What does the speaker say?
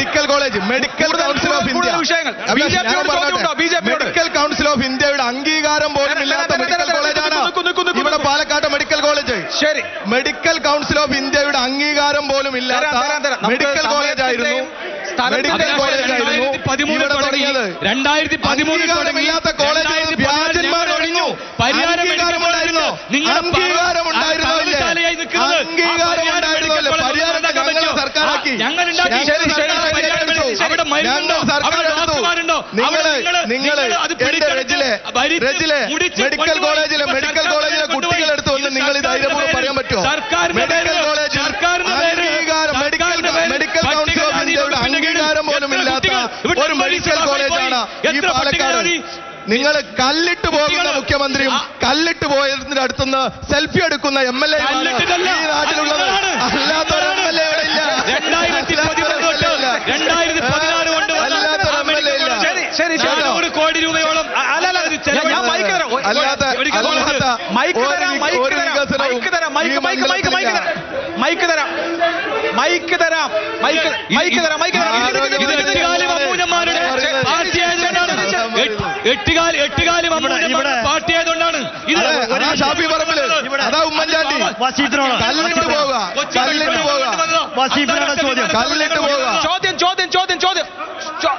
Medical college medical council of India medical council of ഇന്ത്യയുടെ അംഗീകാരം പോലും ഇല്ലാത്ത മെഡിക്കൽ കോളേജാണ് ഇവിടെ പാലക്കാട് മെഡിക്കൽ കോളേജ്. ശരി, മെഡിക്കൽ കൗൺസിൽ ഓഫ് ഇന്ത്യയുടെ അംഗീകാരം പോലും ഇല്ലാത്ത മെഡിക്കൽ കോളേജ് ആയിരുന്നു. മെഡിക്കൽ കോളേജ് ആയിരുന്നു ഇവിടെ തുടങ്ങിയത്. 2013 ഇല്ലാത്ത കോളേജ് വ്യാജന്മാർ ഒഴിഞ്ഞു. അംഗീകാരമുണ്ടായിരുന്നോ? അംഗീകാരമുണ്ടായിരുന്നോല്ലേ? സർക്കാരാക്കി മെഡിക്കൽ കോളേജിലെ കുട്ടികളെടുത്ത് വന്ന് നിങ്ങൾ ഈ ധൈര്യപൂർവ്വം പറയാൻ പറ്റുമോ? Medical college medical council of ഇന്ത്യയുടെ അംഗീകാരം പോലും ഇല്ലാത്ത ഒരു മെഡിക്കൽ കോളേജാണ് ഈ പാലക്കാട്. നിങ്ങൾ കല്ലിട്ട് പോകുന്ന മുഖ്യമന്ത്രിയും കല്ലിട്ട് പോയതിന്റെ അടുത്തുനിന്ന് സെൽഫി എടുക്കുന്ന MLA ഈ നാട്ടിലുള്ളത്. അല്ലാത്തൊരു MLA ഇവിടെ ഇല്ല. 2016 കോടി രൂപയോളം എട്ടുകാലി പാർട്ടി ആയതുകൊണ്ടാണ് ഇത്. ഷാഫി പറമ്പില് അതാ ഉമ്മൻചാണ്ടി കല്ലിട്ട് പോവുക. കല്ലിട്ട്